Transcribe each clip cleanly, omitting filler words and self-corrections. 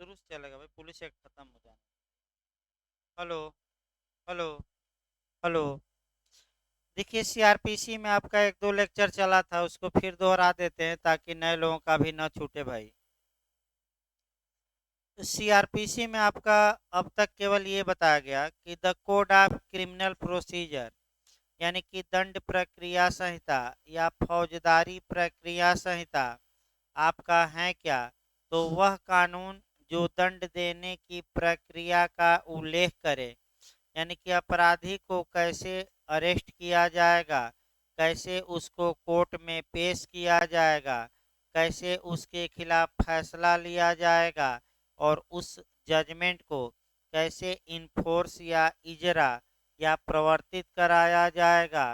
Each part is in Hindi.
दुरुस्त चलेगा भाई, पुलिस एक्ट खत्म हो जाना। हेलो। हेलो। हेलो। देखिए, सीआरपीसी में आपका एक दो लेक्चर चला था, उसको फिर दोहरा देते हैं ताकि नए लोगों का भी न छूटे भाई। सीआरपीसी में आपका अब तक केवल ये बताया गया कि the code of criminal procedure, यानी कि दंड प्रक्रिया संहिता या फौजदारी प्रक्रिया संहिता आपका है क्या। तो वह कानून जो दंड देने की प्रक्रिया का उल्लेख करे, यानी कि अपराधी को कैसे अरेस्ट किया जाएगा, कैसे उसको कोर्ट में पेश किया जाएगा, कैसे उसके खिलाफ फैसला लिया जाएगा और उस जजमेंट को कैसे इन्फोर्स या इजरा या प्रवर्तित कराया जाएगा।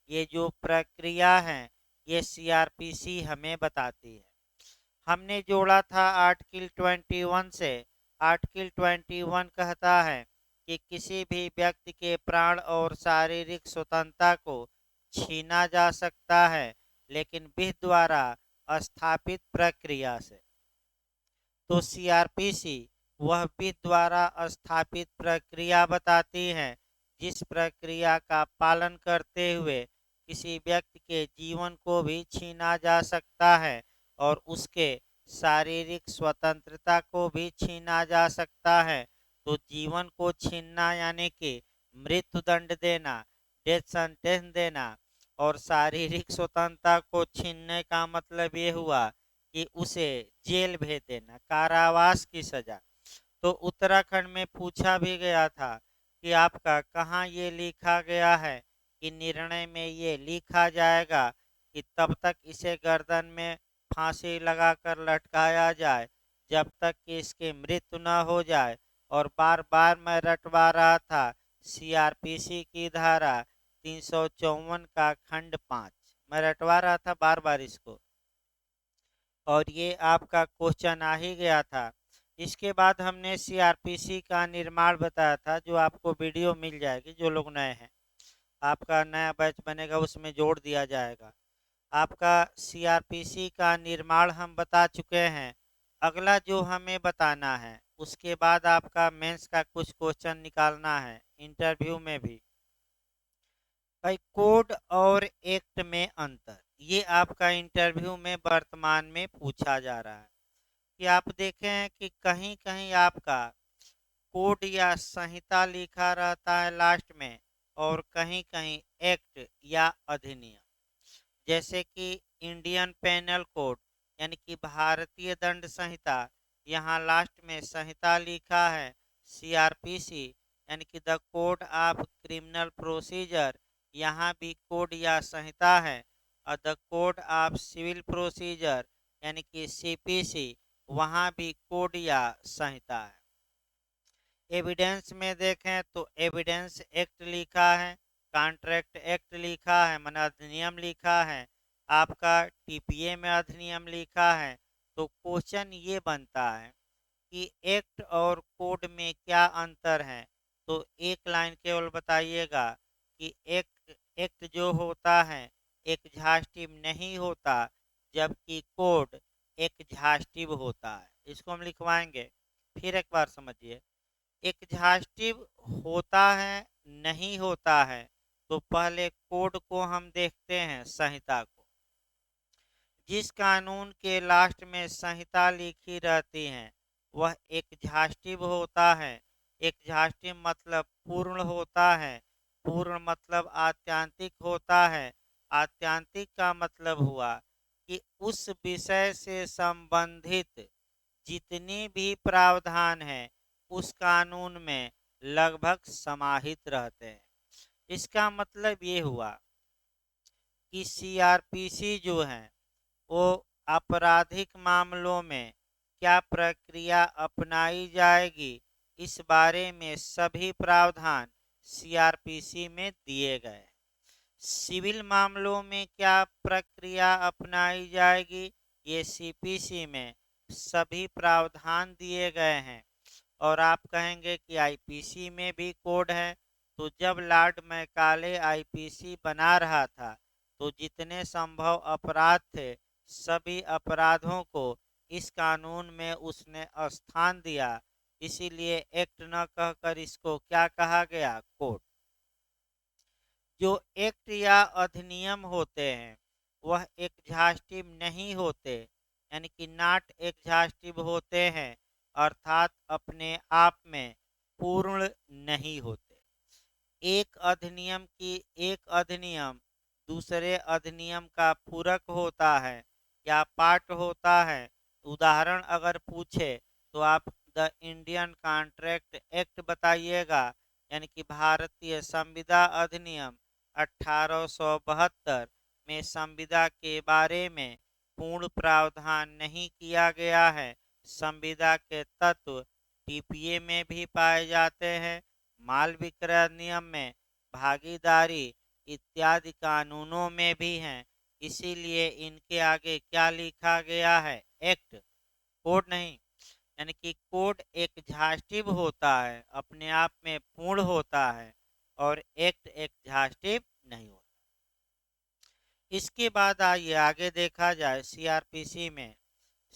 ये जो प्रक्रिया है, ये सीआरपीसी हमें बताती है। हमने जोड़ा था आर्टिकल 21 से। आर्टिकल 21 कहता है कि किसी भी व्यक्ति के प्राण और शारीरिक स्वतंत्रता को छीना जा सकता है, लेकिन विधि द्वारा स्थापित प्रक्रिया से। तो सीआरपीसी वह विधि द्वारा स्थापित प्रक्रिया बताती है जिस प्रक्रिया का पालन करते हुए किसी व्यक्ति के जीवन को भी छीना जा सकता है और उसके शारीरिक स्वतंत्रता को भी छीना जा सकता है। तो जीवन को छीनना यानी कि मृत्यु दंड देना, डेथ सेंटेंस देना, और शारीरिक स्वतंत्रता को छीनने का मतलब ये हुआ कि उसे जेल भेज देना, कारावास की सजा। तो उत्तराखंड में पूछा भी गया था कि आपका कहाँ ये लिखा गया है कि निर्णय में ये लिखा जाएगा कि तब तक इसे गर्दन में फांसी लगाकर लटकाया जाए जब तक कि इसकी मृत्यु न हो जाए। और बार बार मैं रटवा रहा था सीआरपीसी की धारा 354 का खंड 5, मैं रटवा रहा था बार बार इसको, और ये आपका क्वेश्चन आ ही गया था। इसके बाद हमने सीआरपीसी का निर्माण बताया था, जो आपको वीडियो मिल जाएगी जो लोग नए हैं। आपका नया बैच बनेगा उसमें जोड़ दिया जाएगा। आपका सीआरपीसी का निर्माण हम बता चुके हैं। अगला जो हमें बताना है, उसके बाद आपका मेंस का कुछ क्वेश्चन निकालना है इंटरव्यू में भी। भाई, कोड और एक्ट में अंतर, ये आपका इंटरव्यू में वर्तमान में पूछा जा रहा है कि आप देखें कि कहीं कहीं आपका कोड या संहिता लिखा रहता है लास्ट में, और कहीं कहीं एक्ट या अधिनियम। जैसे कि इंडियन पेनल कोड, यानी कि भारतीय दंड संहिता, यहाँ लास्ट में संहिता लिखा है। सीआरपीसी यानी कि the code of criminal procedure, यहाँ भी कोड या संहिता है। और the code of civil procedure यानी कि सीपीसी, वहाँ भी कोड या संहिता है। एविडेंस में देखें तो एविडेंस एक्ट लिखा है, कॉन्ट्रैक्ट एक्ट लिखा है, मन अधिनियम लिखा है, आपका टीपीए में अधिनियम लिखा है। तो क्वेश्चन ये बनता है कि एक्ट और कोड में क्या अंतर है। तो एक लाइन केवल बताइएगा कि एक्ट जो होता है एक झास्टिव नहीं होता, जबकि कोड एक झास्टिव होता है। इसको हम लिखवाएंगे, फिर एक बार समझिए। एग्जॉस्टिव होता है, नहीं होता है। तो पहले कोड को हम देखते हैं, संहिता को। जिस कानून के लास्ट में संहिता लिखी रहती है वह एग्जॉस्टिव होता है। एग्जॉस्टिव मतलब पूर्ण होता है। पूर्ण मतलब आत्यांतिक होता है। आत्यांतिक का मतलब हुआ कि उस विषय से संबंधित जितने भी प्रावधान हैं उस कानून में लगभग समाहित रहते हैं। इसका मतलब ये हुआ कि सीआरपीसी जो है वो आपराधिक मामलों में क्या प्रक्रिया अपनाई जाएगी, इस बारे में सभी प्रावधान सीआरपीसी में दिए गए। सिविल मामलों में क्या प्रक्रिया अपनाई जाएगी, ये सीपीसी में सभी प्रावधान दिए गए हैं। और आप कहेंगे कि आईपीसी में भी कोड है। तो जब लॉर्ड मैकाले आईपीसी बना रहा था तो जितने संभव अपराध थे सभी अपराधों को इस कानून में उसने स्थान दिया, इसीलिए एक्ट न कहकर इसको क्या कहा गया, कोड। जो एक्ट या अधिनियम होते हैं वह एग्जॉस्टिव नहीं होते, यानी कि नॉट एग्जॉस्टिव होते हैं, अर्थात अपने आप में पूर्ण नहीं होते। एक अधिनियम दूसरे अधिनियम का पूरक होता है या पार्ट होता है। उदाहरण अगर पूछे तो आप द इंडियन कॉन्ट्रैक्ट एक्ट बताइएगा, यानी कि भारतीय संविदा अधिनियम 1872 में संविदा के बारे में पूर्ण प्रावधान नहीं किया गया है। संविदा के तत्व टीपीए में भी पाए जाते हैं, माल विक्रय नियम में, भागीदारी इत्यादि कानूनों में भी हैं। इसीलिए इनके आगे क्या लिखा गया है, एक्ट, कोड नहीं। यानी कि कोड एग्जॉस्टिव होता है, अपने आप में पूर्ण होता है, और एक्ट एग्जॉस्टिव नहीं होता। इसके बाद आइए आगे देखा जाए सीआरपीसी में।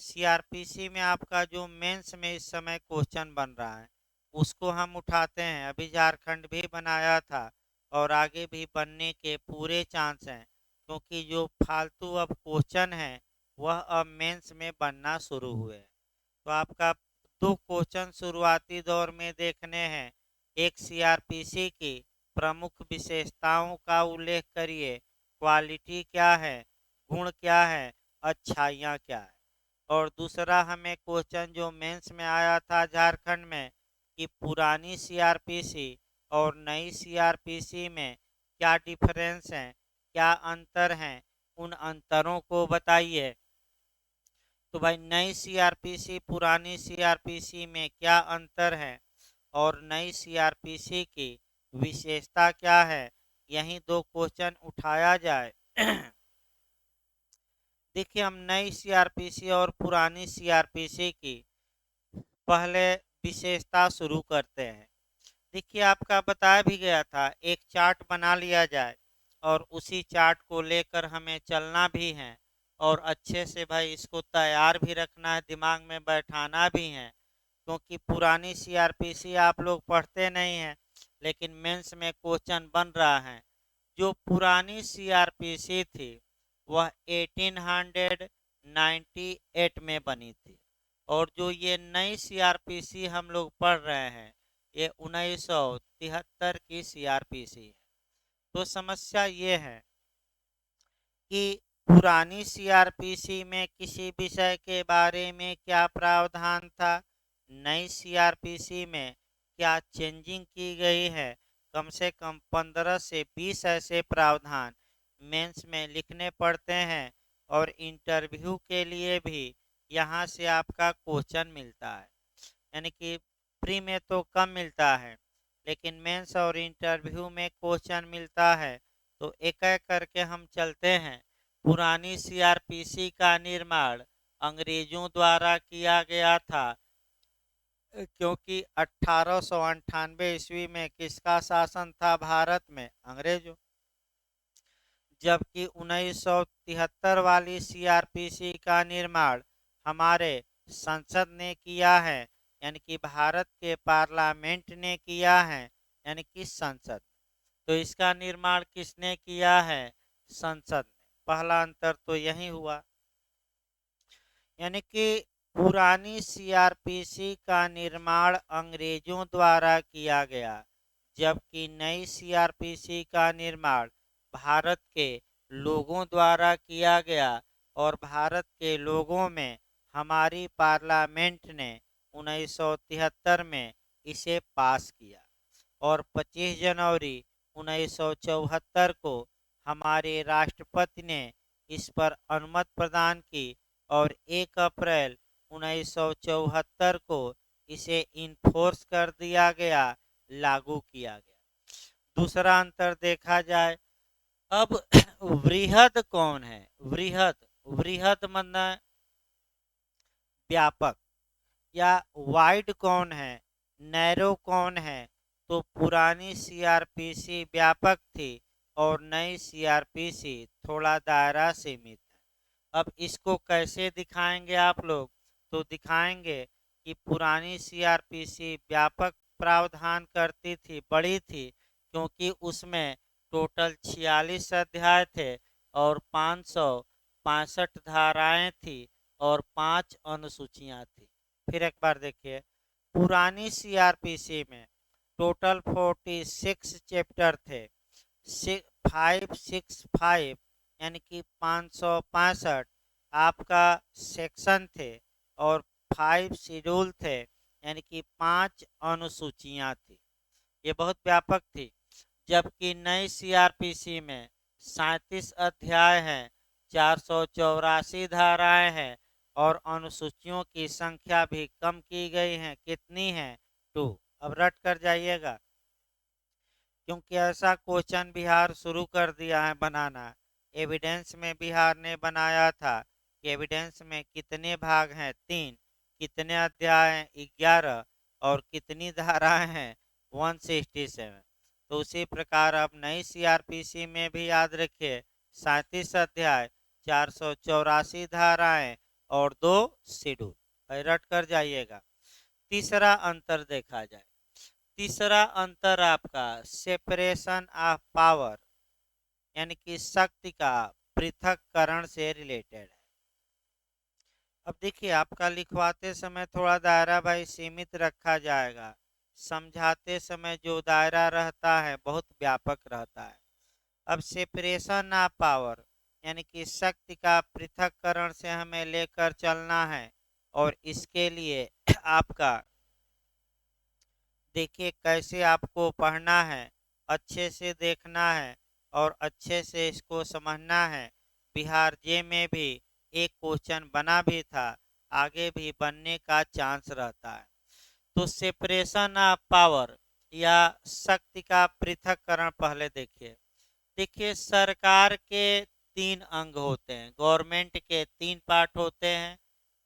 सीआरपीसी में आपका जो मेंस में इस समय क्वेश्चन बन रहा है उसको हम उठाते हैं। अभी झारखंड भी बनाया था और आगे भी बनने के पूरे चांस हैं, क्योंकि जो फालतू अब क्वेश्चन है वह अब मेंस में बनना शुरू हुए हैं। तो आपका दो क्वेश्चन शुरुआती दौर में देखने हैं। एक सीआरपीसी की प्रमुख विशेषताओं का उल्लेख करिए, क्वालिटी क्या है, गुण क्या है, अच्छाइयाँ क्या है। और दूसरा हमें क्वेश्चन जो मेंस में आया था झारखंड में कि पुरानी सीआरपीसी और नई सीआरपीसी में क्या डिफरेंस है, क्या अंतर हैं, उन अंतरों को बताइए। तो भाई नई सीआरपीसी पुरानी सीआरपीसी में क्या अंतर है और नई सीआरपीसी की विशेषता क्या है, यही दो क्वेश्चन उठाया जाए। देखिए हम नई सीआरपीसी और पुरानी सीआरपीसी की पहले विशेषता शुरू करते हैं। देखिए आपका बताया भी गया था एक चार्ट बना लिया जाए और उसी चार्ट को लेकर हमें चलना भी है, और अच्छे से भाई इसको तैयार भी रखना है, दिमाग में बैठाना भी है। क्योंकि पुरानी सीआरपीसी आप लोग पढ़ते नहीं हैं, लेकिन मेंस में क्वेश्चन बन रहा है। जो पुरानी सीआरपीसी थी वह 1898 में बनी थी, और जो ये नई सीआरपीसी हम लोग पढ़ रहे हैं ये 1973 की सीआरपीसी है। तो समस्या ये है कि पुरानी सीआरपीसी में किसी विषय के बारे में क्या प्रावधान था, नई सीआरपीसी में क्या चेंजिंग की गई है। कम से कम 15 से 20 ऐसे प्रावधान मेंस में लिखने पड़ते हैं, और इंटरव्यू के लिए भी यहाँ से आपका क्वेश्चन मिलता है। यानी कि प्री में तो कम मिलता है, लेकिन मेंस और इंटरव्यू में क्वेश्चन मिलता है। तो एक एक करके हम चलते हैं। पुरानी सीआरपीसी का निर्माण अंग्रेजों द्वारा किया गया था, क्योंकि 1898 ईस्वी में किसका शासन था भारत में, अंग्रेजों। जबकि 1973 वाली सीआरपीसी का निर्माण हमारे संसद ने किया है, यानी कि भारत के पार्लियामेंट ने किया है, यानी कि संसद। तो इसका निर्माण किसने किया है, संसद ने। पहला अंतर तो यही हुआ। यानी कि पुरानी सीआरपीसी का निर्माण अंग्रेजों द्वारा किया गया, जबकि नई सीआरपीसी का निर्माण भारत के लोगों द्वारा किया गया, और भारत के लोगों में हमारी पार्लियामेंट ने 1973 में इसे पास किया, और 25 जनवरी 1974 को हमारे राष्ट्रपति ने इस पर अनुमति प्रदान की, और 1 अप्रैल 1974 को इसे इन्फोर्स कर दिया गया, लागू किया गया। दूसरा अंतर देखा जाए, अब वृहद कौन है, वृहद, वृहद मतलब व्यापक, या वाइड कौन है, नैरो कौन है। तो पुरानी सीआरपीसी व्यापक थी और नई सीआरपीसी थोड़ा दायरा सीमित है। अब इसको कैसे दिखाएंगे आप लोग, तो दिखाएंगे कि पुरानी सीआरपीसी व्यापक प्रावधान करती थी, बड़ी थी, क्योंकि उसमें टोटल 46 अध्याय थे और 565 धाराएं थी और 5 अनुसूचियां थी। फिर एक बार देखिए, पुरानी सीआरपीसी में टोटल 46 चैप्टर थे, 565 यानी कि 565 आपका सेक्शन थे और 5 शेड्यूल थे यानी कि 5 अनुसूचियां थी। ये बहुत व्यापक थी। जबकि नई सीआरपीसी में 37 अध्याय हैं, 484 धाराएं हैं और अनुसूचियों की संख्या भी कम की गई है। कितनी है? 2। अब रट कर जाइएगा, क्योंकि ऐसा क्वेश्चन बिहार शुरू कर दिया है बनाना। एविडेंस में बिहार ने बनाया था कि एविडेंस में कितने भाग हैं? 3। कितने अध्याय हैं? 11। और कितनी धाराएं हैं? 167। तो उसी प्रकार अब नई सीआरपीसी में भी याद रखिए, 37 अध्याय, 484 धाराएं और 2 शेड्यूल। रट कर जाइएगा। तीसरा अंतर देखा जाए। तीसरा अंतर आपका सेपरेशन ऑफ पावर यानी कि शक्ति का पृथक्करण से रिलेटेड है। अब देखिए, आपका लिखवाते समय थोड़ा दायरा भाई सीमित रखा जाएगा। समझाते समय जो दायरा रहता है बहुत व्यापक रहता है। अब सेपरेशन ऑफ पावर यानी कि शक्ति का पृथक्करण से हमें लेकर चलना है और इसके लिए आपका देखिए कैसे आपको पढ़ना है, अच्छे से देखना है और अच्छे से इसको समझना है। बिहार जे में भी एक क्वेश्चन बना भी था, आगे भी बनने का चांस रहता है। तो सेपरेशन ऑफ पावर या शक्ति का पृथक्करण पहले देखिए। देखिए, सरकार के 3 अंग होते हैं, गवर्नमेंट के 3 पार्ट होते हैं।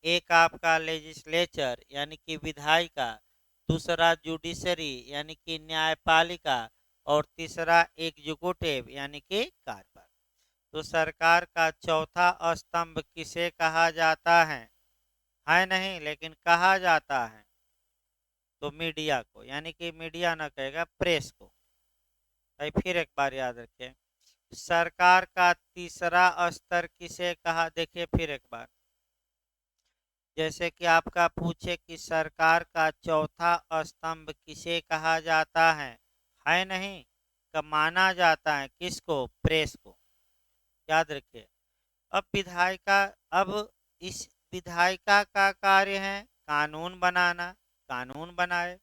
एक आपका लेजिस्लेचर यानी कि विधायिका, दूसरा जुडिशरी यानी कि न्यायपालिका और तीसरा एग्जीक्यूटिव यानी कि कार्यपालिका। तो सरकार का चौथा स्तंभ किसे कहा जाता है नहीं, लेकिन कहा जाता है तो मीडिया को, यानी कि मीडिया न कहेगा, प्रेस को। भाई फिर एक बार याद रखें, सरकार का तीसरा स्तर किसे कहा? देखिए फिर एक बार, जैसे कि आपका पूछे कि सरकार का चौथा स्तंभ किसे कहा जाता है नहीं, कब माना जाता है? किसको? प्रेस को। याद रखिए। अब विधायिका, अब इस विधायिका का कार्य है कानून बनाना, कानून बनाए।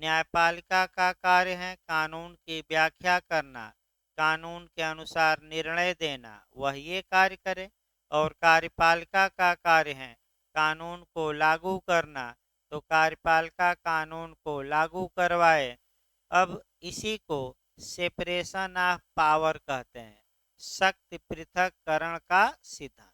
न्यायपालिका का कार्य है कानून की व्याख्या करना, कानून के अनुसार निर्णय देना, वह ये कार्य करे। और कार्यपालिका का कार्य है कानून को लागू करना, तो कार्यपालिका कानून को लागू करवाए। अब इसी को सेपरेशन ऑफ पावर कहते हैं, शक्ति पृथक्करण का सिद्धांत।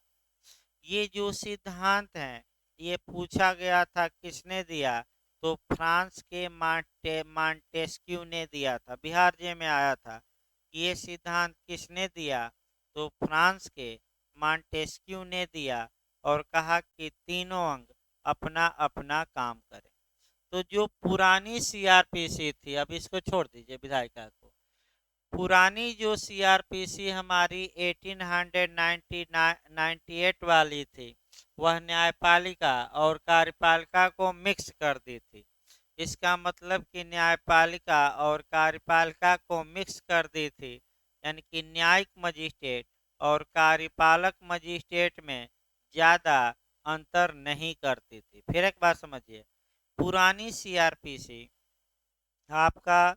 ये जो सिद्धांत है ये पूछा गया था, किसने दिया? तो फ्रांस के मांटेस्क्यू ने दिया था। बिहार जे में आया था। ये सिद्धांत किसने दिया? तो फ्रांस के मांटेस्क्यू ने दिया और कहा कि तीनों अंग अपना अपना काम करें। तो जो पुरानी सीआरपीसी थी, अब इसको छोड़ दीजिए विधायिका को, पुरानी जो सीआरपीसी हमारी 1898 वाली थी, वह न्यायपालिका और कार्यपालिका को मिक्स कर दी थी। इसका मतलब कि न्यायपालिका और कार्यपालिका को मिक्स कर दी थी, यानी कि न्यायिक मजिस्ट्रेट और कार्यपालक मजिस्ट्रेट में ज़्यादा अंतर नहीं करती थी। फिर एक बात समझिए, पुरानी सीआरपीसी आपका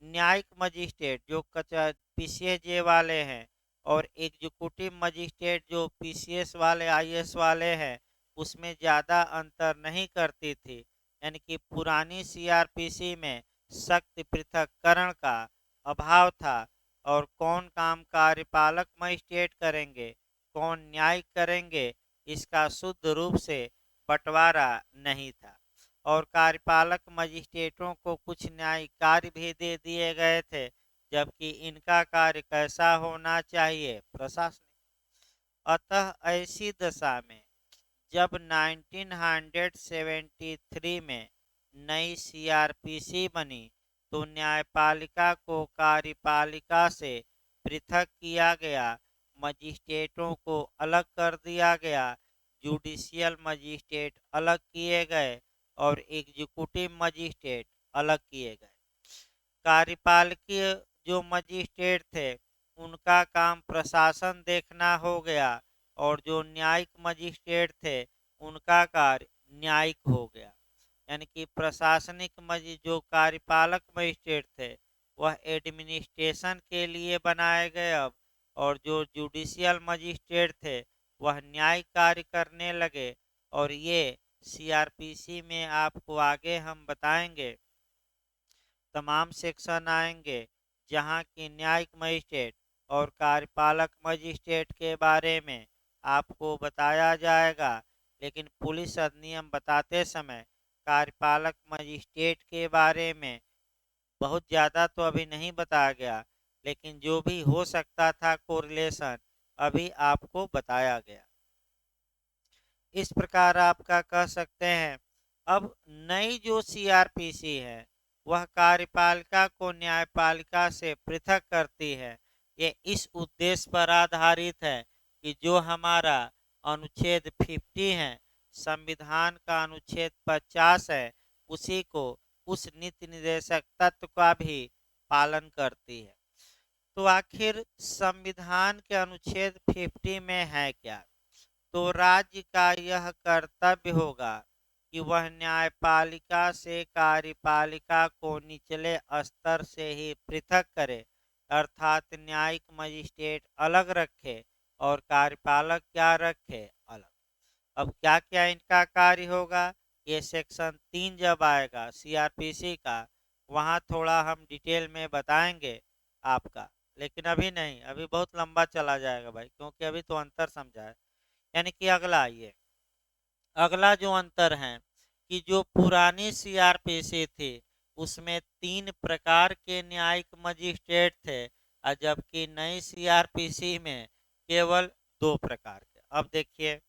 न्यायिक मजिस्ट्रेट जो पीसीएजे वाले हैं और एग्जीक्यूटिव मजिस्ट्रेट जो पीसीएस वाले, आईएएस वाले हैं, उसमें ज़्यादा अंतर नहीं करती थी। यानी कि पुरानी सीआरपीसी में शक्ति पृथक्करण का अभाव था और कौन काम कार्यपालक मजिस्ट्रेट करेंगे, कौन न्यायिक करेंगे, इसका शुद्ध रूप से बंटवारा नहीं था। और कार्यपालक मजिस्ट्रेटों को कुछ न्यायिक कार्य भी दे दिए गए थे, जबकि इनका कार्य कैसा होना चाहिए? प्रशासनिक। अतः ऐसी दशा में जब 1973 में नई सीआरपीसी बनी तो न्यायपालिका को कार्यपालिका से पृथक किया गया, मजिस्ट्रेटों को अलग कर दिया गया, जुडिशियल मजिस्ट्रेट अलग किए गए और एग्जीक्यूटिव मजिस्ट्रेट अलग किए गए। कार्यपालिकीय जो मजिस्ट्रेट थे उनका काम प्रशासन देखना हो गया और जो न्यायिक मजिस्ट्रेट थे उनका कार्य न्यायिक हो गया। यानी कि प्रशासनिक जो कार्यपालक मजिस्ट्रेट थे वह एडमिनिस्ट्रेशन के लिए बनाए गए अब, और जो जुडिशियल मजिस्ट्रेट थे वह न्याय कार्य करने लगे। और ये सीआरपीसी में आपको आगे हम बताएंगे तमाम सेक्शन आएंगे जहां की न्यायिक मजिस्ट्रेट और कार्यपालक मजिस्ट्रेट के बारे में आपको बताया जाएगा। लेकिन पुलिस अधिनियम बताते समय कार्यपालक मजिस्ट्रेट के बारे में बहुत ज़्यादा तो अभी नहीं बताया गया, लेकिन जो भी हो सकता था कोरिलेशन अभी आपको बताया गया। इस प्रकार आपका कह सकते हैं अब नई जो सीआरपीसी है वह कार्यपालिका को न्यायपालिका से पृथक करती है। ये इस उद्देश्य पर आधारित है कि जो हमारा अनुच्छेद 50 है, संविधान का अनुच्छेद 50 है, उसी को उस नीति निर्देशक तत्व का भी पालन करती है। तो आखिर संविधान के अनुच्छेद 50 में है क्या? तो राज्य का यह कर्तव्य होगा कि वह न्यायपालिका से कार्यपालिका को निचले स्तर से ही पृथक करे, अर्थात न्यायिक मजिस्ट्रेट अलग रखे और कार्यपालक क्या रखे? अलग। अब क्या क्या इनका कार्य होगा ये सेक्शन 3 जब आएगा सीआरपीसी का वहाँ थोड़ा हम डिटेल में बताएंगे आपका, लेकिन अभी नहीं, अभी बहुत लंबा चला जाएगा भाई, क्योंकि अभी तो अंतर समझा है। यानी कि अगला आइए, अगला जो अंतर है कि जो पुरानी सीआरपीसी थी उसमें 3 प्रकार के न्यायिक मजिस्ट्रेट थे, और जबकि नई सीआरपीसी में केवल 2 प्रकार के। अब देखिए,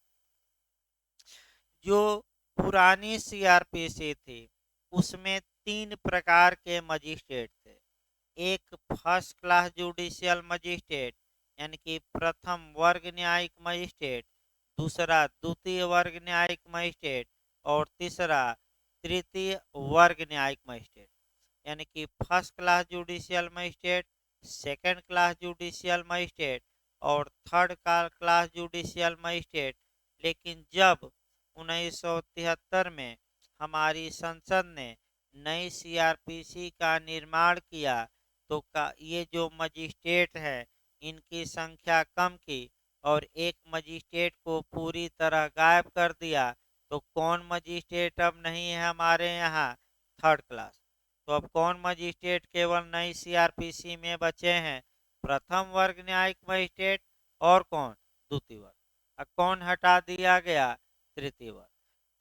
जो पुरानी सीआरपीसी थी उसमें 3 प्रकार के मजिस्ट्रेट थे। एक फर्स्ट क्लास जुडिशियल मजिस्ट्रेट यानी कि प्रथम वर्ग न्यायिक मजिस्ट्रेट, दूसरा द्वितीय वर्ग न्यायिक मजिस्ट्रेट और तीसरा तृतीय वर्ग न्यायिक मजिस्ट्रेट। यानी कि first class judicial magistrate, second class judicial magistrate और थर्ड क्लास जुडिशियल मजिस्ट्रेट। लेकिन जब 1973 में हमारी संसद ने नई सीआरपीसी का निर्माण किया तो ये जो मजिस्ट्रेट है इनकी संख्या कम की और एक मजिस्ट्रेट को पूरी तरह गायब कर दिया। तो कौन मजिस्ट्रेट अब नहीं है हमारे यहाँ? Third class. तो अब कौन मजिस्ट्रेट केवल नई सीआरपीसी में बचे हैं? प्रथम वर्ग न्यायिक मजिस्ट्रेट और कौन? द्वितीय वर्ग। अब कौन हटा दिया गया? तृतीय वर्ग।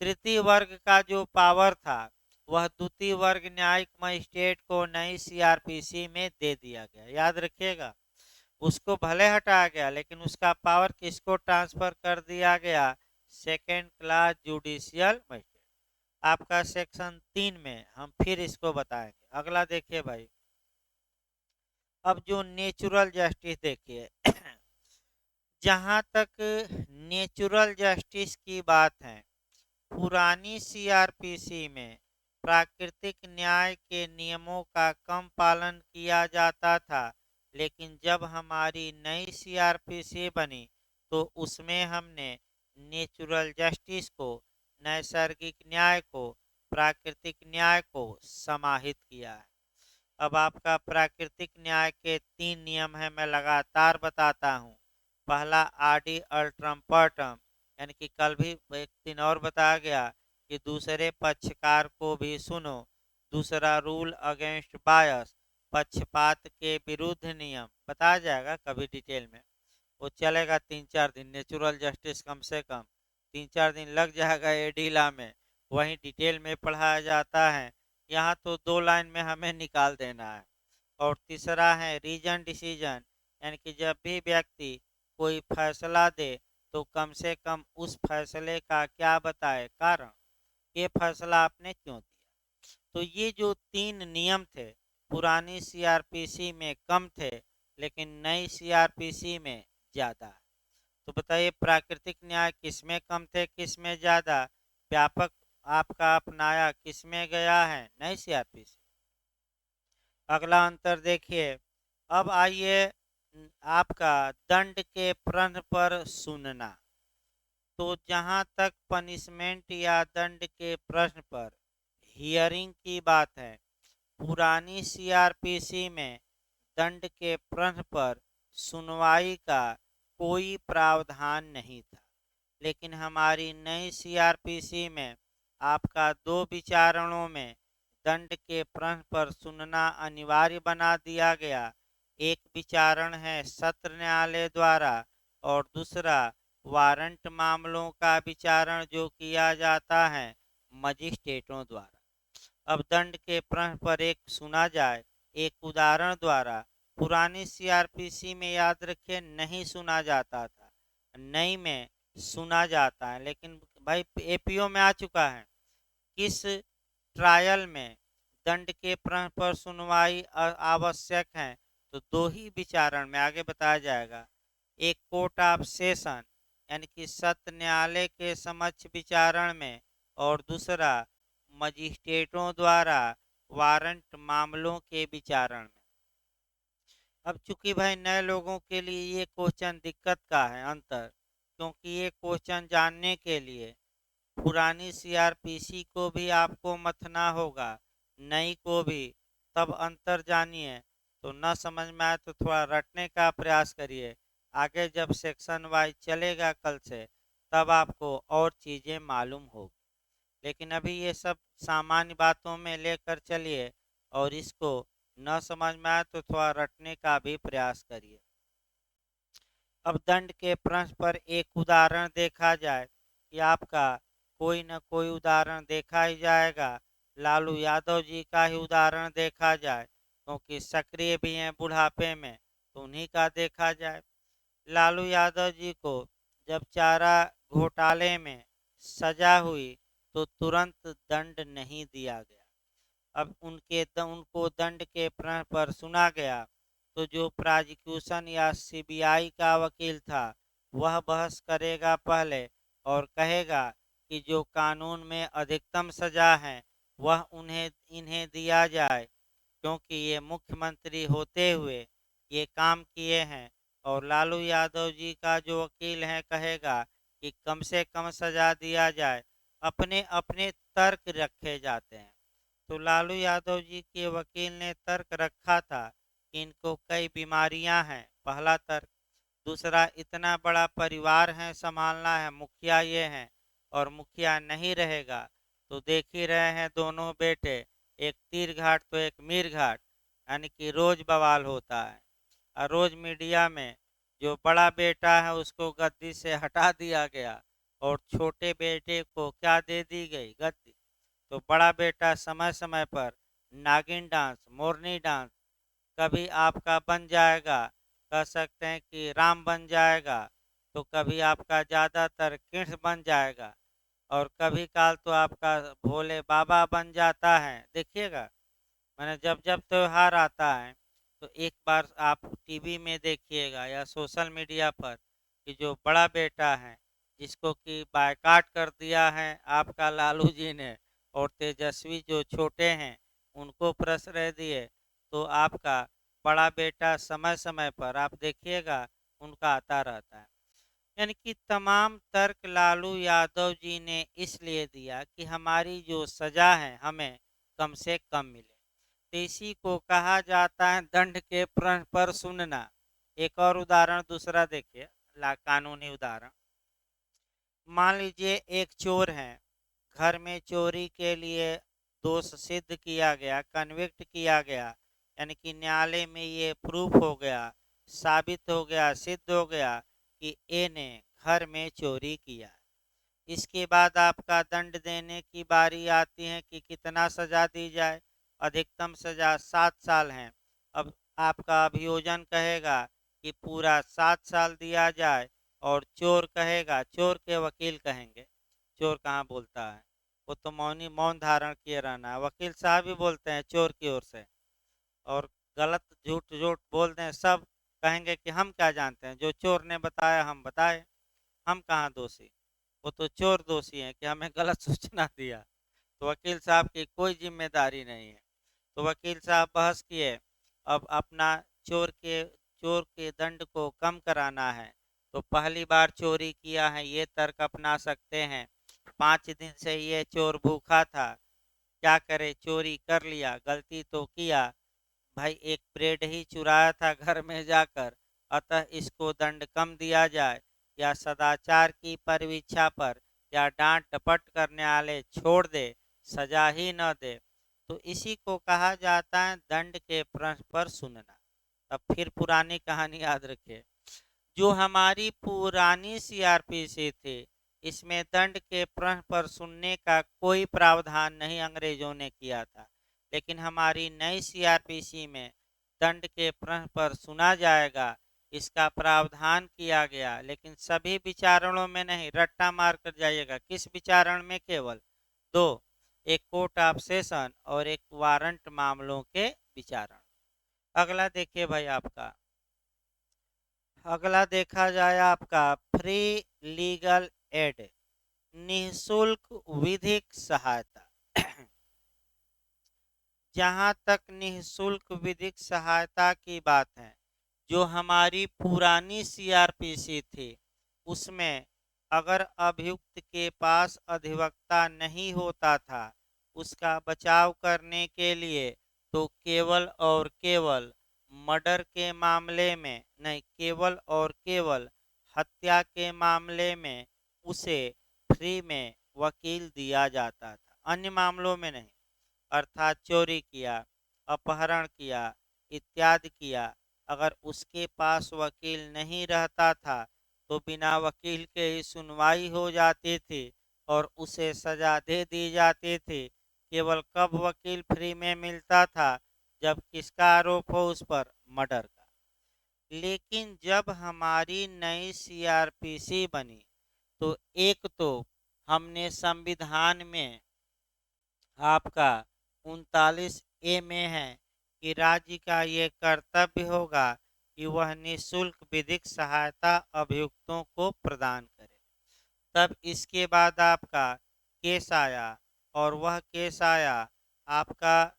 तृतीय वर्ग का जो पावर था वह द्वितीय वर्ग न्यायिक मजिस्ट्रेट को नई सीआरपीसी में दे दिया गया। याद रखिएगा, उसको भले हटाया गया लेकिन उसका पावर किसको ट्रांसफर कर दिया गया? Second class judicial magistrate. आपका सेक्शन 3 में हम फिर इसको बताएंगे। अगला देखिए भाई, अब जो नेचुरल जस्टिस देखिए जहां तक नेचुरल जस्टिस की बात है, पुरानी सीआरपीसी में प्राकृतिक न्याय के नियमों का कम पालन किया जाता था, लेकिन जब हमारी नई सीआरपीसी बनी तो उसमें हमने नेचुरल जस्टिस को, नैसर्गिक न्याय को, प्राकृतिक न्याय को समाहित किया है। अब आपका प्राकृतिक न्याय के 3 नियम है, मैं लगातार बताता हूँ। पहला आडी अल्ट्रम पर्टम, यानी कि कल भी एक दिन और बताया गया कि दूसरे पक्षकार को भी सुनो। दूसरा रूल अगेंस्ट बायस, पक्षपात के विरुद्ध नियम, बताया जाएगा कभी डिटेल में, वो चलेगा 3-4 दिन। नेचुरल जस्टिस कम से कम 3-4 दिन लग जाएगा एडीला में, वहीं डिटेल में पढ़ाया जाता है। यहाँ तो 2 लाइन में हमें निकाल देना है। और तीसरा है रीजन डिसीजन, यानी कि जब भी व्यक्ति कोई फैसला दे तो कम से कम उस फैसले का क्या बताए कारण, ये फैसला आपने क्यों दिया। तो ये जो 3 नियम थे पुरानी सीआरपीसी में कम थे लेकिन नई सीआरपीसी में ज़्यादा है। तो बताइए प्राकृतिक न्याय किसमें कम थे किसमें ज़्यादा, व्यापक आपका अपनाया किसमें गया है, नई सीआरपीसी। अगला अंतर देखिए। अब आइए आपका दंड के प्रश्न पर सुनना। तो जहां तक पनिशमेंट या दंड के प्रश्न पर हियरिंग की बात है, पुरानी सीआरपीसी में दंड के प्रश्न पर सुनवाई का कोई प्रावधान नहीं था, लेकिन हमारी नई सीआरपीसी में आपका 2 विचारणों में दंड के प्रश्न पर सुनना अनिवार्य बना दिया गया। एक विचारण है सत्र न्यायालय द्वारा और दूसरा वारंट मामलों का विचारण जो किया जाता है मजिस्ट्रेटों द्वारा। अब दंड के प्रश्न पर एक सुना जाए एक उदाहरण द्वारा। पुरानी सीआरपीसी में याद रखिए नहीं सुना जाता था, नई में सुना जाता है। लेकिन भाई एपीओ में आ चुका है। किस ट्रायल में दंड के प्रश्न पर सुनवाई आवश्यक है, तो 2 ही विचारण में आगे बताया जाएगा। एक कोर्ट ऑफ सेशन यानी कि सत्र न्यायालय के समक्ष विचारण में और दूसरा मजिस्ट्रेटों द्वारा वारंट मामलों के विचारण में। अब चूंकि भाई नए लोगों के लिए ये क्वेश्चन दिक्कत का है अंतर, क्योंकि ये क्वेश्चन जानने के लिए पुरानी सीआरपीसी को भी आपको मथना होगा, नई को भी, तब अंतर जानिए। तो न समझ में आए तो थोड़ा रटने का प्रयास करिए, आगे जब सेक्शन वाइज चलेगा कल से तब आपको और चीज़ें मालूम होगी। लेकिन अभी ये सब सामान्य बातों में लेकर चलिए और इसको न समझ में आए तो थोड़ा रटने का भी प्रयास करिए। अब दंड के प्रश्न पर एक उदाहरण देखा जाए कि आपका कोई न कोई उदाहरण देखा ही जाएगा। लालू यादव जी का ही उदाहरण देखा जाए क्योंकि सक्रिय भी हैं बुढ़ापे में, तो उन्हीं का देखा जाए। लालू यादव जी को जब चारा घोटाले में सजा हुई तो तुरंत दंड नहीं दिया गया। अब उनको दंड के प्रश्न पर सुना गया तो जो प्रोसिक्यूशन या सीबीआई का वकील था वह बहस करेगा पहले और कहेगा कि जो कानून में अधिकतम सजा है वह इन्हें दिया जाए क्योंकि ये मुख्यमंत्री होते हुए ये काम किए हैं। और लालू यादव जी का जो वकील है कहेगा कि कम से कम सजा दिया जाए। अपने अपने तर्क रखे जाते हैं। तो लालू यादव जी के वकील ने तर्क रखा था कि इनको कई बीमारियां हैं, पहला तर्क। दूसरा, इतना बड़ा परिवार है संभालना है, मुखिया ये हैं और मुखिया नहीं रहेगा तो देख ही रहे हैं दोनों बेटे, एक तीर घाट तो एक मीर घाट, यानी कि रोज बवाल होता है। और रोज मीडिया में जो बड़ा बेटा है उसको गद्दी से हटा दिया गया और छोटे बेटे को क्या दे दी गई, गद्दी। तो बड़ा बेटा समय समय पर नागिन डांस, मोरनी डांस कभी आपका बन जाएगा, कह सकते हैं कि राम बन जाएगा, तो कभी आपका ज़्यादातर कृष्ण बन जाएगा और कभी काल तो आपका भोले बाबा बन जाता है। देखिएगा, मैंने जब जब त्योहार आता है तो एक बार आप टीवी में देखिएगा या सोशल मीडिया पर कि जो बड़ा बेटा है जिसको कि बायकाट कर दिया है आपका लालू जी ने और तेजस्वी जो छोटे हैं उनको प्रश्रय दिए, तो आपका बड़ा बेटा समय समय पर आप देखिएगा उनका आता रहता है। यानी कि तमाम तर्क लालू यादव जी ने इसलिए दिया कि हमारी जो सजा है हमें कम से कम मिले। तो इसी को कहा जाता है दंड के प्रश्न पर सुनना। एक और उदाहरण दूसरा देखिए, ला कानूनी उदाहरण। मान लीजिए एक चोर है, घर में चोरी के लिए दोष सिद्ध किया गया, कन्विक्ट किया गया, यानी कि न्यायालय में ये प्रूफ हो गया, साबित हो गया, सिद्ध हो गया कि ए ने घर में चोरी किया। इसके बाद आपका दंड देने की बारी आती है कि कितना सजा दी जाए। अधिकतम सजा 7 साल है। अब आपका अभियोजन कहेगा कि पूरा 7 साल दिया जाए और चोर कहेगा, चोर के वकील कहेंगे, चोर कहाँ बोलता है, वो तो मौन धारण किए रहना है। वकील साहब भी बोलते हैं चोर की ओर से, और गलत झूठ झूठ बोल दें सब कहेंगे कि हम क्या जानते हैं, जो चोर ने बताया हम बताए, हम कहाँ दोषी, वो तो चोर दोषी है कि हमें गलत सूचना दिया। तो वकील साहब की कोई जिम्मेदारी नहीं है। तो वकील साहब बहस किए, अब अपना चोर के दंड को कम कराना है, तो पहली बार चोरी किया है ये तर्क अपना सकते हैं, 5 दिन से ये चोर भूखा था, क्या करे, चोरी कर लिया, गलती तो किया भाई, एक ब्रेड ही चुराया था घर में जाकर, अतः इसको दंड कम दिया जाए, या सदाचार की परिवीक्षा पर या डांट डपट करने वाले छोड़ दे, सजा ही न दे। तो इसी को कहा जाता है दंड के प्रश्न पर सुनना। अब फिर पुरानी कहानी याद रखिए, जो हमारी पुरानी सीआरपीसी थी, इसमें दंड के प्रश्न पर सुनने का कोई प्रावधान नहीं अंग्रेजों ने किया था, लेकिन हमारी नई सीआरपीसी में दंड के प्रश्न पर सुना जाएगा, इसका प्रावधान किया गया, लेकिन सभी विचारणों में नहीं, रट्टा मार कर जाइएगा, किस विचारण में, केवल दो, एक कोर्ट ऑफ सेशन और एक वारंट मामलों के विचारण। अगला देखिए भाई, आपका अगला देखा जाए आपका फ्री लीगल एड, निःशुल्क विधिक सहायता। जहां तक निःशुल्क विधिक सहायता की बात है, जो हमारी पुरानी सीआरपीसी थी, उसमें अगर अभियुक्त के पास अधिवक्ता नहीं होता था उसका बचाव करने के लिए, तो केवल और केवल मर्डर के मामले में नहीं, केवल और केवल हत्या के मामले में उसे फ्री में वकील दिया जाता था, अन्य मामलों में नहीं। अर्थात चोरी किया, अपहरण किया, इत्यादि किया, अगर उसके पास वकील नहीं रहता था तो बिना वकील के ही सुनवाई हो जाती थी और उसे सजा दे दी जाती थी। केवल कब वकील फ्री में मिलता था, जब किसका आरोप हो उस पर, मर्डर का। लेकिन जब हमारी नई सीआरपीसी बनी, तो एक तो हमने संविधान में आपका 39A में है कि राज्य का ये कर्तव्य होगा कि वह निःशुल्क विधिक सहायता अभियुक्तों को प्रदान करे। तब इसके बाद आपका केस आया, और वह केस आया आपका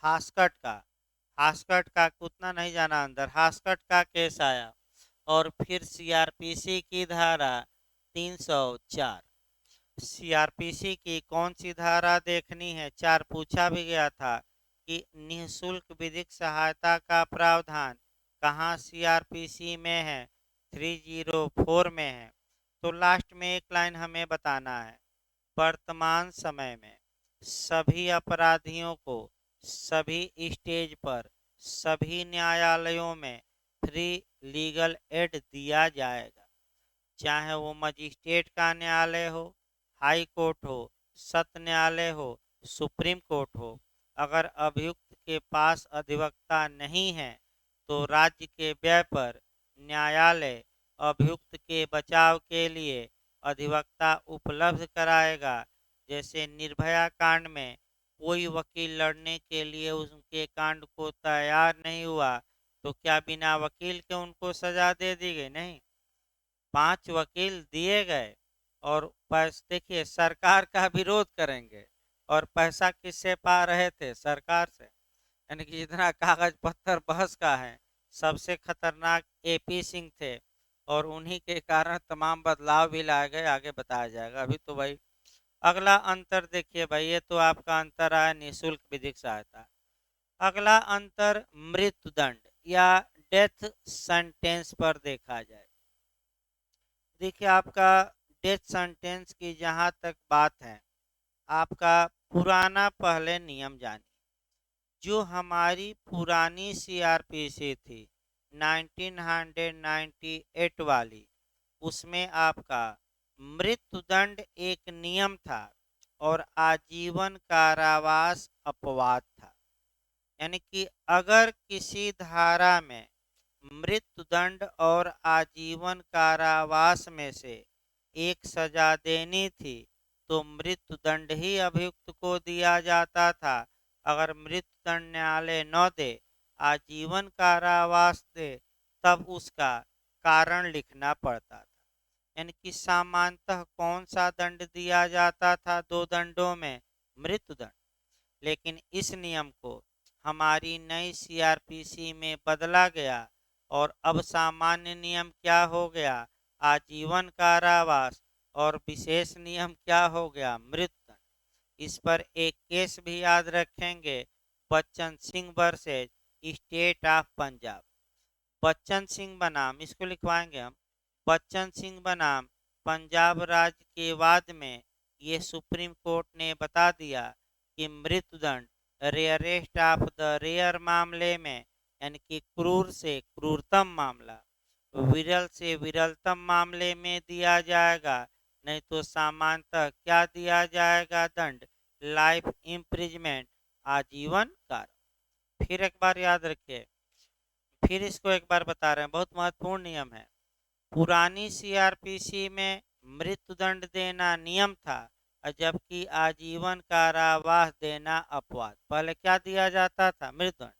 हास्कट का उतना नहीं जाना अंदर, हास्कट का केस आया, और फिर सीआरपीसी की धारा 304, सीआरपीसी की कौन सी धारा देखनी है, 4 पूछा भी गया था कि निःशुल्क विधिक सहायता का प्रावधान कहाँ सीआरपीसी में है, 304 में है। तो लास्ट में एक लाइन हमें बताना है, वर्तमान समय में सभी अपराधियों को सभी स्टेज पर सभी न्यायालयों में फ्री लीगल एड दिया जाएगा, चाहे वो मजिस्ट्रेट का न्यायालय हो, हाई कोर्ट हो, सत्र न्यायालय हो, सुप्रीम कोर्ट हो। अगर अभियुक्त के पास अधिवक्ता नहीं है तो राज्य के व्यय पर न्यायालय अभियुक्त के बचाव के लिए अधिवक्ता उपलब्ध कराएगा। जैसे निर्भया कांड में कोई वकील लड़ने के लिए उनके कांड को तैयार नहीं हुआ, तो क्या बिना वकील के उनको सजा दे दी गई? नहीं, 5 वकील दिए गए, और पैसे देखिए सरकार का विरोध करेंगे, और पैसा किससे पा रहे थे? सरकार से। यानी कि जितना कागज पत्थर बहस का है, सबसे खतरनाक एपी सिंह थे, और उन्हीं के कारण तमाम बदलाव भी लाए गए, आगे बताया जाएगा। अभी तो भाई अगला अंतर देखिए भाई, ये तो आपका अंतर आया निःशुल्क विधिक सहायता। अगला अंतर मृत्युदंड या डेथ सेंटेंस पर देखा जाए। देखिए आपका डेथ सेंटेंस की जहाँ तक बात है, आपका पुराना पहले नियम जानिए। जो हमारी पुरानी सीआरपीसी थी 1998 वाली, उसमें आपका मृत्युदंड एक नियम था और आजीवन कारावास अपवाद था। यानी कि अगर किसी धारा में मृत्युदंड और आजीवन कारावास में से एक सजा देनी थी तो मृत्युदंड ही अभियुक्त को दिया जाता था। अगर मृत्युदंड न्यायालय न दे, आजीवन कारावास दे, तब उसका कारण लिखना पड़ता था। यानी कि सामान्यतः कौन सा दंड दिया जाता था दो दंडों में? मृत्युदंड। लेकिन इस नियम को हमारी नई सीआरपीसी में बदला गया और अब सामान्य नियम क्या हो गया? आजीवन कारावास। और विशेष नियम क्या हो गया? मृत्युदंड। इस पर एक केस भी याद रखेंगे, Bachchan Singh versus state of Punjab. Bachchan Singh बनाम, इसको लिखवाएंगे हम, बच्चन सिंह बनाम पंजाब राज्य के वाद में ये सुप्रीम कोर्ट ने बता दिया कि मृत्युदंड रेयरेस्ट ऑफ द रेयर मामले में, यानी कि क्रूर से क्रूरतम मामला, विरल से विरलतम मामले में दिया जाएगा। नहीं तो सामान्यतः क्या दिया जाएगा दंड? लाइफ इम्प्रिजमेंट, आजीवन कारावास। फिर एक बार याद रखिए, फिर इसको एक बार बता रहे हैं, बहुत महत्वपूर्ण नियम है। पुरानी सीआरपीसी में मृत्युदंड देना नियम था, जबकि आजीवन कारावास देना अपवाद। पहले क्या दिया जाता था? मृत्युदंड।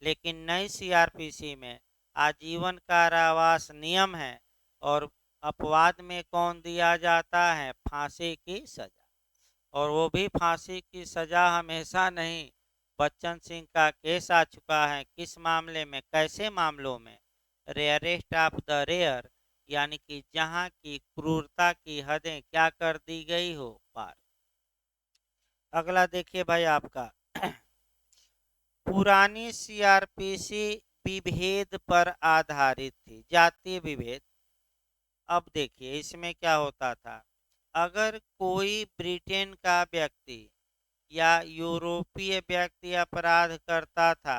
लेकिन नई सीआरपीसी में आजीवन कारावास नियम है और अपवाद में कौन दिया जाता है? फांसी की सजा। और वो भी फांसी की सजा हमेशा नहीं। बच्चन सिंह का केस आ चुका है, किस मामले में? कैसे मामलों में? रेयरेस्ट ऑफ द रेयर, यानी कि जहां की क्रूरता की हदें क्या कर दी गई हो, पार। अगला देखिए भाई आपका पुरानी सीआरपीसी विभेद पर आधारित थी, जातीय विभेद। अब देखिए इसमें क्या होता था, अगर कोई ब्रिटेन का व्यक्ति या यूरोपीय व्यक्ति अपराध करता था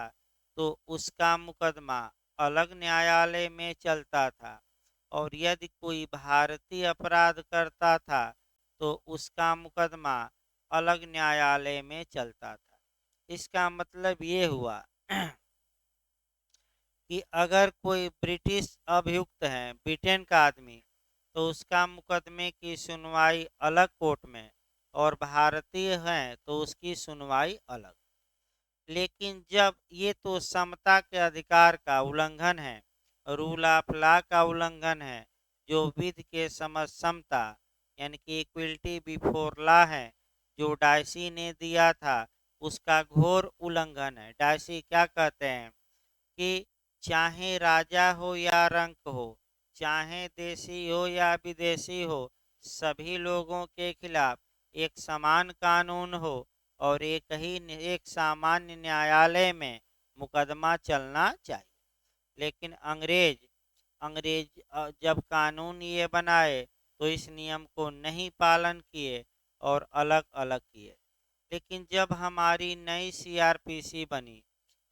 तो उसका मुकदमा अलग न्यायालय में चलता था, और यदि कोई भारतीय अपराध करता था तो उसका मुकदमा अलग न्यायालय में चलता था। इसका मतलब ये हुआ कि अगर कोई ब्रिटिश अभियुक्त है, ब्रिटेन का आदमी, तो उसका मुकदमे की सुनवाई अलग कोर्ट में, और भारतीय हैं तो उसकी सुनवाई अलग। लेकिन जब ये तो समता के अधिकार का उल्लंघन है, रूल ऑफ लॉ का उल्लंघन है, जो विधि के समक्ष समता यानी कि इक्वलिटी बिफोर लॉ है, जो डायसी ने दिया था, उसका घोर उल्लंघन है। डायसी क्या कहते हैं कि चाहे राजा हो या रंक हो, चाहे देशी हो या विदेशी हो, सभी लोगों के खिलाफ एक समान कानून हो और एक सामान्य न्यायालय में मुकदमा चलना चाहिए। लेकिन अंग्रेज अंग्रेज जब कानून ये बनाए तो इस नियम को नहीं पालन किए और अलग अलग किए। लेकिन जब हमारी नई सीआरपीसी बनी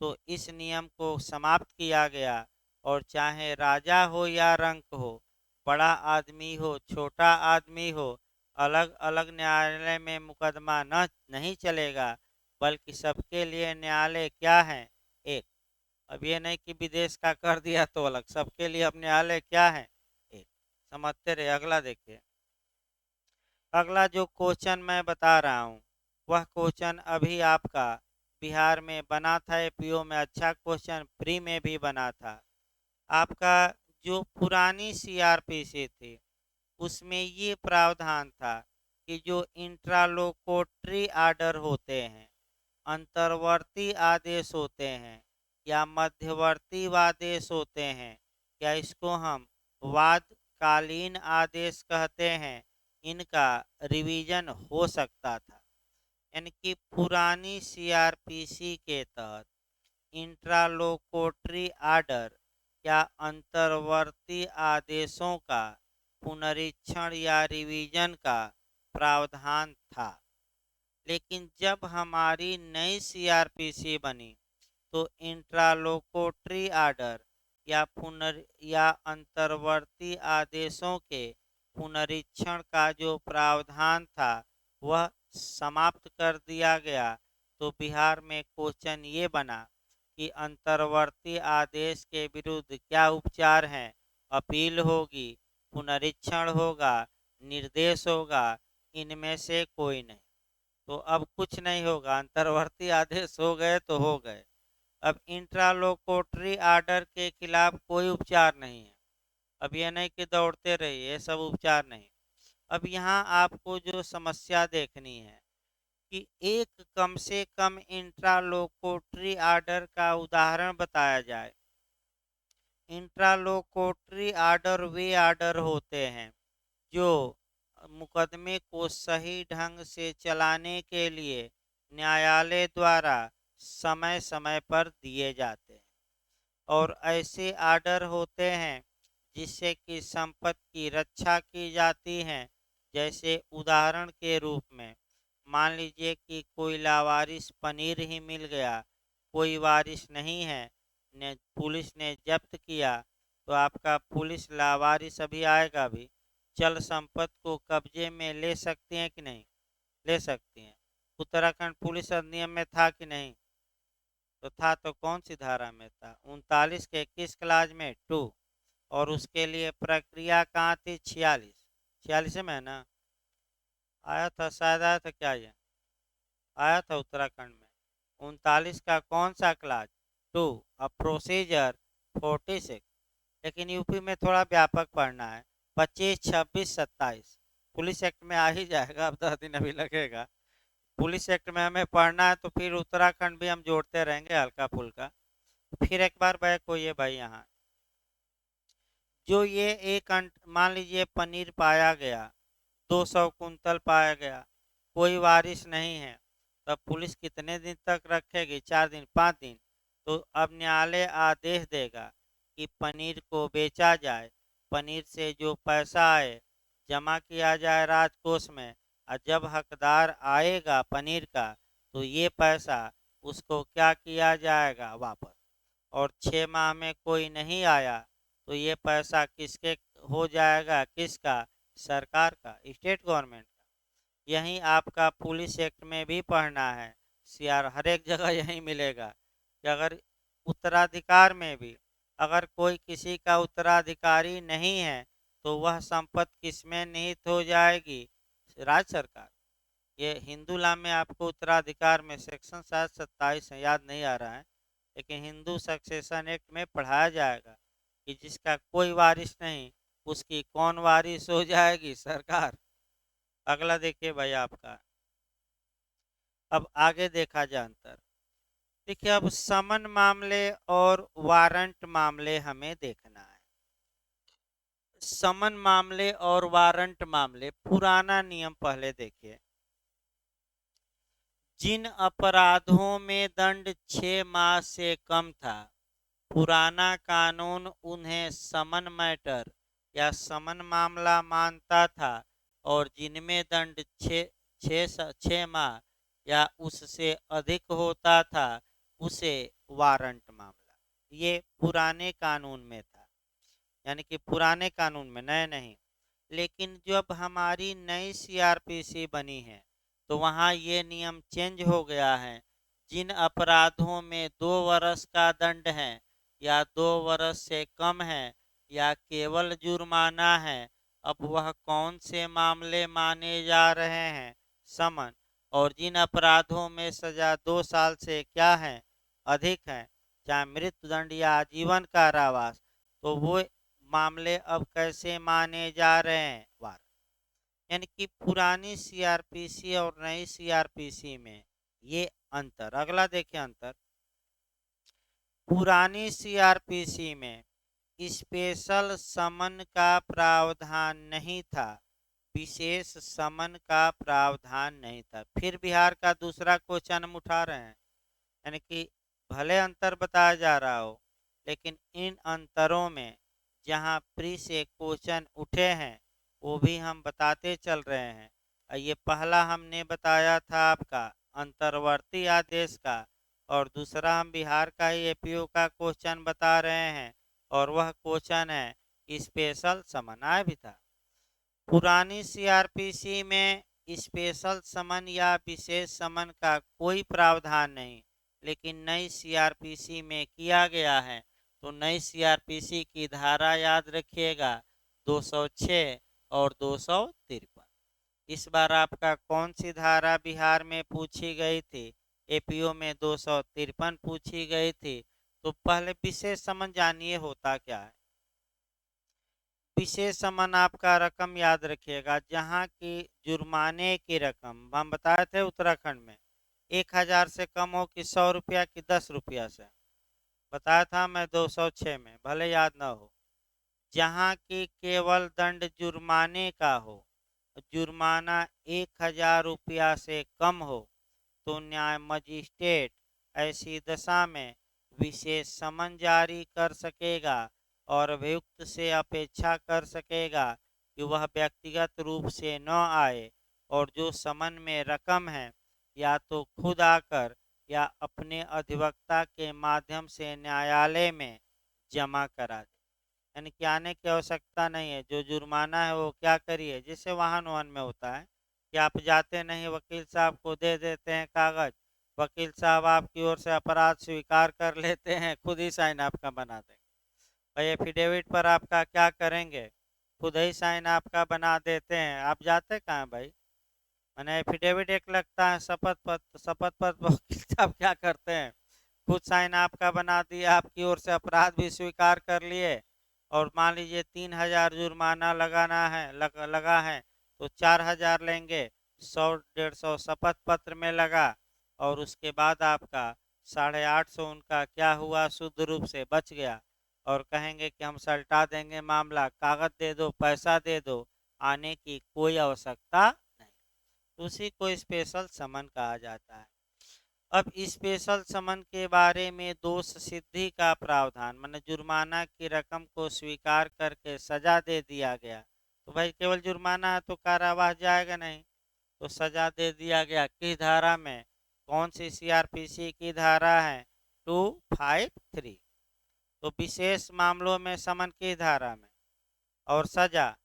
तो इस नियम को समाप्त किया गया, और चाहे राजा हो या रंक हो, बड़ा आदमी हो छोटा आदमी हो, अलग अलग न्यायालय में मुकदमा न नहीं चलेगा, बल्कि सबके लिए न्यायालय क्या है? एक। अब ये नहीं कि विदेश का कर दिया तो अलग, सबके लिए अब न्यायालय क्या है? एक। समझते रहे। अगला देखिए, अगला जो क्वेश्चन मैं बता रहा हूँ वह क्वेश्चन अभी आपका बिहार में बना था, एपीओ में अच्छा क्वेश्चन प्री में भी बना था आपका। जो पुरानी सीआरपीसी थी उसमें ये प्रावधान था कि जो इंट्रालोकोटरी आर्डर होते हैं, अंतर्वर्ती आदेश होते हैं या मध्यवर्ती आदेश होते हैं, या इसको हम वादकालीन आदेश कहते हैं, इनका रिवीजन हो सकता था। यानी कि पुरानी सीआरपीसी के तहत इंट्रालोकोटरी आर्डर या अंतर्वर्ती आदेशों का पुनरीक्षण या रिवीजन का प्रावधान था। लेकिन जब हमारी नई सीआरपीसी बनी तो इंट्रालोकोटरी आर्डर या अंतर्वर्ती आदेशों के पुनरीक्षण का जो प्रावधान था वह समाप्त कर दिया गया। तो बिहार में क्वेश्चन ये बना कि अंतर्वर्ती आदेश के विरुद्ध क्या उपचार हैं, अपील होगी, पुनरीक्षण होगा, निर्देश होगा, इनमें से कोई नहीं। तो अब कुछ नहीं होगा, अंतर्वर्ती आदेश हो गए तो हो गए। अब इंट्रालोकोटरी आर्डर के खिलाफ कोई उपचार नहीं है। अब ये नहीं कि दौड़ते रहिए, ये सब उपचार नहीं। अब यहाँ आपको जो समस्या देखनी है कि एक कम से कम इंट्रालोकोटरी आर्डर का उदाहरण बताया जाए। इंट्रालोकोटरी आर्डर वे आर्डर होते हैं जो मुकदमे को सही ढंग से चलाने के लिए न्यायालय द्वारा समय समय पर दिए जाते हैं, और ऐसे आर्डर होते हैं जिससे कि संपत्ति की रक्षा की जाती है। जैसे उदाहरण के रूप में मान लीजिए कि कोई लावारिस पनीर ही मिल गया, कोई वारिस नहीं है, ने पुलिस ने जब्त किया, तो आपका पुलिस लावारिस अभी आएगा भी, चल संपत्ति को कब्जे में ले सकती हैं कि नहीं? ले सकती हैं। उत्तराखंड पुलिस अधिनियम में था कि नहीं? तो था, तो कौन सी धारा में था? 39 के किस क्लाज में? 2। और उसके लिए प्रक्रिया कहाँ थी? 46। 46 में है ना? आया था शायद, आया था क्या ये? आया था उत्तराखंड में। 39 का कौन सा क्लाज? 2। अब प्रोसीजर 46। लेकिन यूपी में थोड़ा व्यापक पढ़ना है। 25, 26, 27 पुलिस एक्ट में आ ही जाएगा। अब 10 दिन अभी लगेगा। पुलिस एक्ट में हमें पढ़ना है, तो फिर उत्तराखंड भी हम जोड़ते रहेंगे हल्का फुल्का। फिर एक बार बैक होइए भाई। यहाँ जो ये मान लीजिए पनीर पाया गया, 200 कुंतल पाया गया, कोई वारिस नहीं है, तब पुलिस कितने दिन तक रखेगी? 4 दिन, 5 दिन। तो अब न्यायालय आदेश देगा कि पनीर को बेचा जाए, पनीर से जो पैसा आए जमा किया जाए राजकोष में, और जब हकदार आएगा पनीर का, तो ये पैसा उसको क्या किया जाएगा? वापस। और 6 माह में कोई नहीं आया तो ये पैसा किसके हो जाएगा? किसका? सरकार का, स्टेट गवर्नमेंट का। यही आपका पुलिस एक्ट में भी पढ़ना है। सीआर हर एक जगह यही मिलेगा कि अगर उत्तराधिकार में भी अगर कोई किसी का उत्तराधिकारी नहीं है, तो वह संपत्ति किसमें निहित हो जाएगी? राज्य सरकार। ये हिंदू लॉ में आपको उत्तराधिकार में सेक्शन शायद 27 है, याद नहीं आ रहा है, लेकिन हिंदू सक्सेशन एक्ट में पढ़ाया जाएगा कि जिसका कोई वारिस नहीं, उसकी कौन वारिस हो जाएगी? सरकार। अगला देखिए भाई आपका। अब आगे देखा जाए अंतर। देखिए, अब समन मामले और वारंट मामले हमें देखना है। समन मामले और वारंट मामले, पुराना नियम पहले देखिए। जिन अपराधों में दंड 6 माह से कम था, पुराना कानून उन्हें समन मैटर या समन मामला मानता था, और जिनमें दंड 6 माह या उससे अधिक होता था, उसे वारंट मामला, ये पुराने कानून में था। यानी कि पुराने कानून में, नए नहीं। लेकिन जब हमारी नई सीआरपीसी बनी है, तो वहाँ ये नियम चेंज हो गया है। जिन अपराधों में 2 वर्ष का दंड है, या 2 वर्ष से कम है, या केवल जुर्माना है, अब वह कौन से मामले माने जा रहे हैं? समन। और जिन अपराधों में सजा 2 साल से क्या है? अधिक है, चाहे मृत्युदंड या आजीवन कारावास, तो वो मामले अब कैसे माने जा रहे हैं? वारंट। यानी कि पुरानी सीआरपीसी और नई सीआरपीसी में ये अंतर। अगला देखिए अंतर। पुरानी सीआरपीसी में स्पेशल समन का प्रावधान नहीं था, विशेष समन का प्रावधान नहीं था। फिर बिहार का दूसरा क्वेश्चन हम उठा रहे हैं। यानी कि भले अंतर बताया जा रहा हो, लेकिन इन अंतरों में जहां प्री से क्वेश्चन उठे हैं, वो भी हम बताते चल रहे हैं। ये पहला हमने बताया था आपका अंतर्वर्ती आदेश का, और दूसरा हम बिहार का ही एपीओ का क्वेश्चन बता रहे हैं, और वह क्वेश्चन है स्पेशल समन। आया भी था पुरानी सीआरपीसी में स्पेशल समन या विशेष समन का कोई प्रावधान नहीं, लेकिन नई सीआरपीसी में किया गया है। तो नई सीआरपीसी की धारा याद रखिएगा 206 और 253। इस बार आपका कौन सी धारा बिहार में पूछी गई थी? एपीओ में 253 पूछी गई थी। तो पहले विशेष समन जानिए होता क्या है। विशेष समन आपका रकम याद रखिएगा जहाँ की जुर्माने की रकम हम बताए थे उत्तराखंड में 1000 से कम हो कि 100 रुपया कि 10 रुपया से बताया था मैं 206 में, भले याद ना हो। जहाँ की केवल दंड जुर्माने का हो, जुर्माना 1000 रुपया से कम हो, तो न्याय मजिस्ट्रेट ऐसी दशा में विशेष समन जारी कर सकेगा और अभियुक्त से अपेक्षा कर सकेगा कि वह व्यक्तिगत रूप से न आए और जो समन में रकम है या तो खुद आकर या अपने अधिवक्ता के माध्यम से न्यायालय में जमा करा दे। यानी कि आने की आवश्यकता नहीं है। जो जुर्माना है वो क्या करिए, जैसे वाहन वाहन में होता है कि आप जाते नहीं, वकील साहब को दे देते हैं कागज, वकील साहब आपकी ओर से अपराध स्वीकार कर लेते हैं, खुद ही साइन आपका बना देंगे। भाई एफिडेविट पर आपका क्या करेंगे, खुद ही साइन आपका बना देते हैं। आप जाते कहाँ भाई, मैंने एफिडेविट एक लगता है शपथ पत्र, शपथ पत्र वकील साहब क्या करते हैं, खुद साइन आपका बना दिया, आपकी ओर से अपराध भी स्वीकार कर लिए। और मान लीजिए 3000 जुर्माना लगा है तो 4000 लेंगे, 100 150 शपथ पत्र में लगा और उसके बाद आपका 850 उनका क्या हुआ, शुद्ध रूप से बच गया। और कहेंगे कि हम सल्टा देंगे मामला, कागज दे दो, पैसा दे दो, आने की कोई आवश्यकता नहीं। उसी को स्पेशल समन कहा जाता है। अब स्पेशल समन के बारे में दोष सिद्धि का प्रावधान, माने जुर्माना की रकम को स्वीकार करके सजा दे दिया गया, तो भाई केवल जुर्माना है तो कारावास जाएगा नहीं, तो सजा दे दिया गया। किस धारा में, कौन सी सीआरपीसी की धारा है, 253। तो विशेष मामलों में समन की धारा में और सजा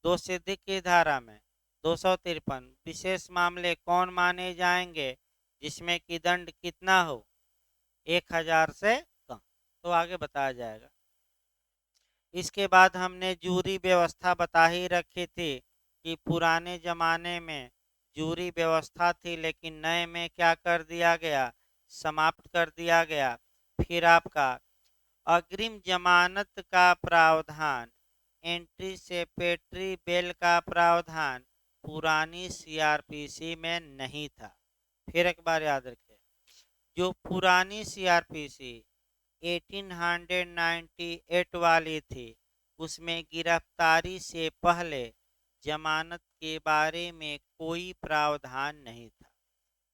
दोष सिद्धि की धारा में 253। विशेष मामले कौन माने जाएंगे, जिसमें कि दंड कितना हो, 1000 से कम। तो आगे बताया जाएगा। इसके बाद हमने जूरी व्यवस्था बता ही रखी थी कि पुराने जमाने में जूरी व्यवस्था थी, लेकिन नए में क्या कर दिया गया, समाप्त कर दिया गया। फिर आपका अग्रिम जमानत का प्रावधान, एंटीसिपेटरी बेल का प्रावधान पुरानी सीआरपीसी में नहीं था। फिर एक बार याद रखें, जो पुरानी सीआरपीसी 1898 वाली थी, उसमें गिरफ्तारी से पहले जमानत के बारे में कोई प्रावधान नहीं था।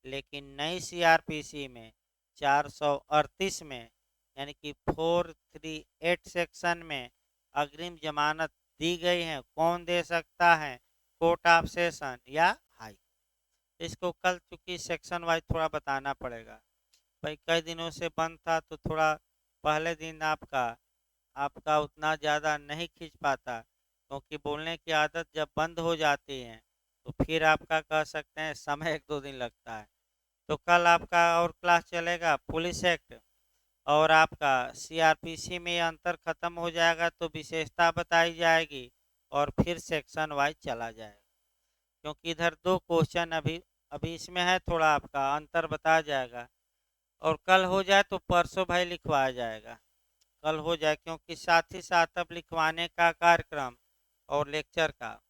लेकिन नई सीआरपीसी में 438 में यानी कि 438 सेक्शन में अग्रिम जमानत दी गई है। कौन दे सकता है, कोर्ट ऑफ सेशन या हाई। इसको कल चूंकि सेक्शन वाइज थोड़ा बताना पड़ेगा भाई, कई दिनों से बंद था तो थोड़ा पहले दिन आपका आपका उतना ज़्यादा नहीं खींच पाता, क्योंकि बोलने की आदत जब बंद हो जाती है तो फिर आपका कह सकते हैं समय 1-2 दिन लगता है। तो कल आपका और क्लास चलेगा पुलिस एक्ट और आपका सीआरपीसी में अंतर खत्म हो जाएगा तो विशेषता बताई जाएगी और फिर सेक्शन वाइज चला जाएगा। क्योंकि इधर 2 क्वेश्चन अभी अभी इसमें है, थोड़ा आपका अंतर बताया जाएगा और कल हो जाए तो परसों भाई लिखवाया जाएगा, कल हो जाए, क्योंकि साथ ही साथ अब लिखवाने का कार्यक्रम और लेक्चर का